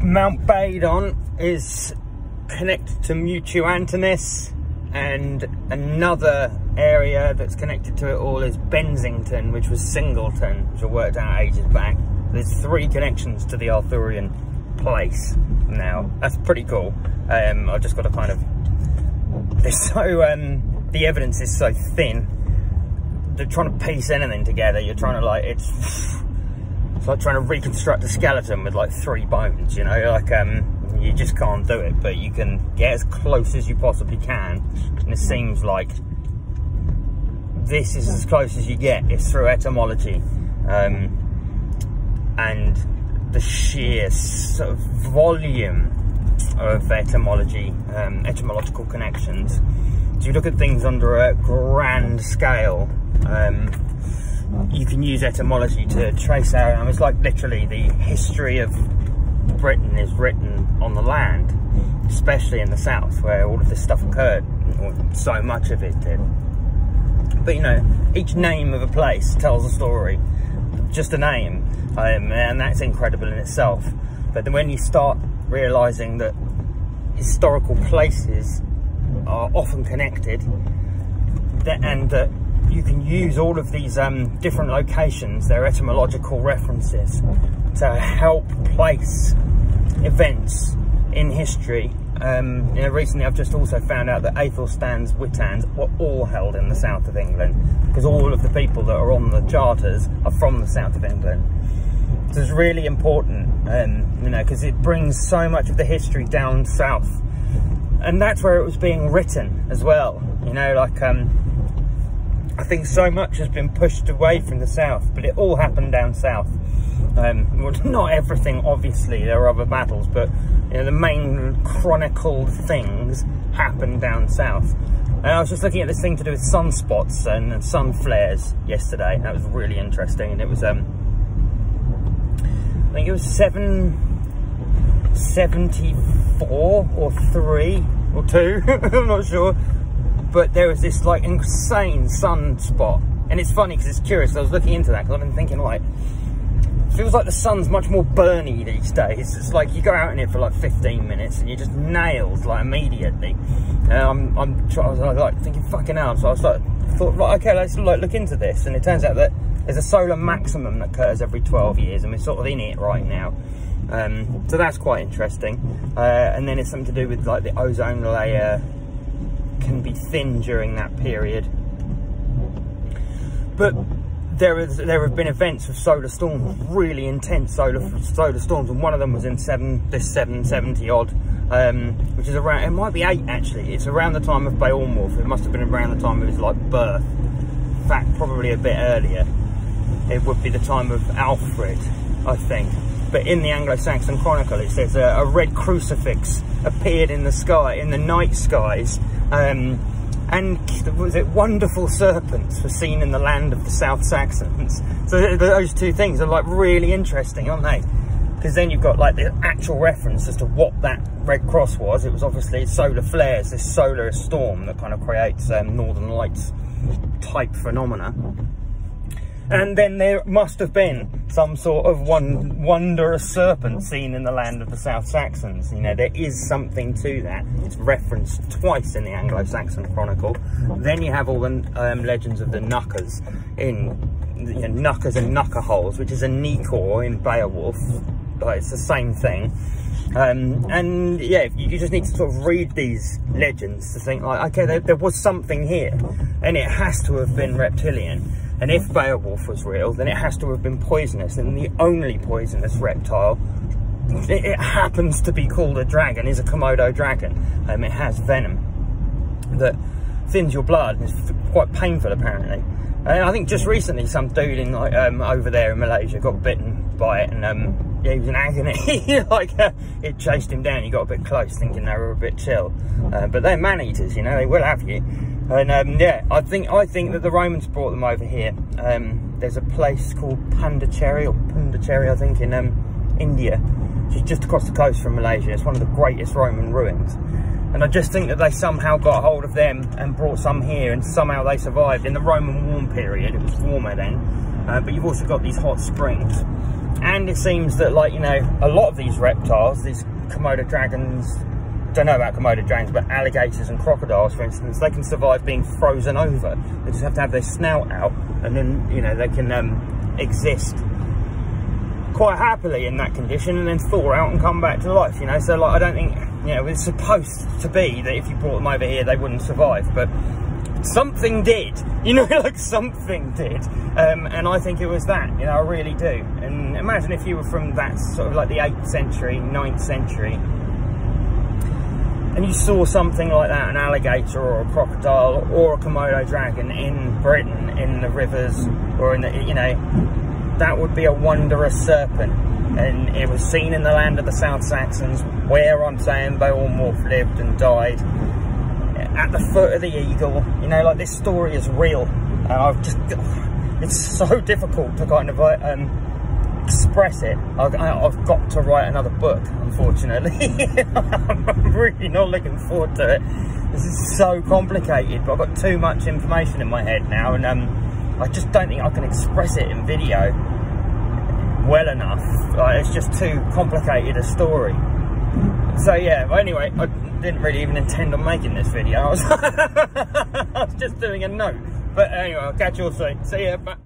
Mount Badon is connected to Mutu Antonis, and another area that's connected to it all is Bensington, which was Singleton, which I worked out ages back. There's 3 connections to the Arthurian place now. That's pretty cool. I've just got to kind of, it's so the evidence is so thin. They're trying to piece anything together. You're trying to, like, it's like trying to reconstruct a skeleton with like 3 bones, you know, like you just can't do it, but you can get as close as you possibly can, and it seems like this is as close as you get. It's through etymology, and the sheer sort of volume of etymological connections. So you look at things under a grand scale, you can use etymology to trace out. It's like literally the history of Britain is written on the land, especially in the south where all of this stuff occurred, or so much of it did. But you know, each name of a place tells a story, just a name, and that's incredible in itself. But then when you start realizing that historical places are often connected, and that you can use all of these different locations, their etymological references, to help place events in history. You know, recently I've just also found out that Aethelstan's Witans were all held in the south of England, because all of the people that are on the charters are from the south of England. So it's really important, you know, because it brings so much of the history down south, and that's where it was being written as well. You know, like I think so much has been pushed away from the south, but it all happened down south. Well, not everything, obviously, there are other battles, but you know, the main chronicled things happened down south. And I was just looking at this thing to do with sunspots and sun flares yesterday. That was really interesting, and it was I think it was 774 or 3 or 2 I'm not sure, but there was this like insane sunspot. And it's funny because it's curious, I was looking into that because I've been thinking, like, it feels like the sun's much more burny these days. It's like you go out in it for like 15 minutes and you're just nailed like immediately. I was like thinking, fucking hell. So I thought, right, okay, let's like look into this. And it turns out that there's a solar maximum that occurs every 12 years, and we're sort of in it right now. So that's quite interesting. And then it's something to do with like the ozone layer can be thin during that period. But there have been events of solar storms, really intense solar storms, and one of them was in 770 odd, which is around, it might be 8 actually. It's around the time of Beowulf. It must have been around the time of his like birth. In fact, probably a bit earlier. It would be the time of Alfred, I think. But in the Anglo-Saxon Chronicle, it says a red crucifix appeared in the sky, in the night skies, and was it wonderful serpents were seen in the land of the South Saxons. So those two things are like really interesting, aren't they? Because then you've got like the actual reference as to what that red cross was. It was obviously solar flares, this solar storm that kind of creates northern lights type phenomena. And then there must have been some sort of wondrous serpent seen in the land of the South Saxons. You know, there is something to that. It's referenced twice in the Anglo-Saxon Chronicle. Then you have all the legends of the knuckers in, you know, knuckers and knucker holes, which is a Nikor in Beowulf. But it's the same thing. And yeah, you just need to sort of read these legends to think like, okay, there was something here, and it has to have been reptilian. And if Beowulf was real, then it has to have been poisonous, and the only poisonous reptile, it happens to be called a dragon, is a Komodo dragon. It has venom that thins your blood, and it's quite painful apparently. And I think just recently some dude in like over there in Malaysia got bitten by it, and yeah, he was in agony. Like it chased him down. He got a bit close, thinking they were a bit chill, but they're man-eaters, you know, they will have you. And yeah, I think that the Romans brought them over here. There's a place called Pondicherry, I think, in India, which is just across the coast from Malaysia. It's one of the greatest Roman ruins. And I just think that they somehow got hold of them and brought some here, and somehow they survived. In the Roman warm period, it was warmer then, but you've also got these hot springs. And it seems that, like, you know, a lot of these reptiles, these Komodo dragons, don't know about Komodo dragons, but alligators and crocodiles, for instance, they can survive being frozen over. They just have to have their snout out, and then, you know, they can exist quite happily in that condition, and then thaw out and come back to life, you know. So, like, I don't think, you know, it's supposed to be that if you brought them over here, they wouldn't survive, but something did, you know, like something did. And I think it was that, you know, I really do. And imagine if you were from that sort of like the 8th century, 9th century, and you saw something like that, an alligator or a crocodile or a Komodo dragon in Britain, in the rivers, or in the, you know, that would be a wondrous serpent. And it was seen in the land of the South Saxons, where I'm saying Beowulf lived and died, at the foot of the eagle. You know, like, this story is real. And I've just, it's so difficult to kind of express it. I've got to write another book, unfortunately. I'm really not looking forward to it. This is so complicated, but I've got too much information in my head now, and I just don't think I can express it in video well enough. Like, it's just too complicated a story. So yeah, but anyway, I didn't really even intend on making this video. I was just doing a note. But anyway, I'll catch you all soon. See ya. Bye.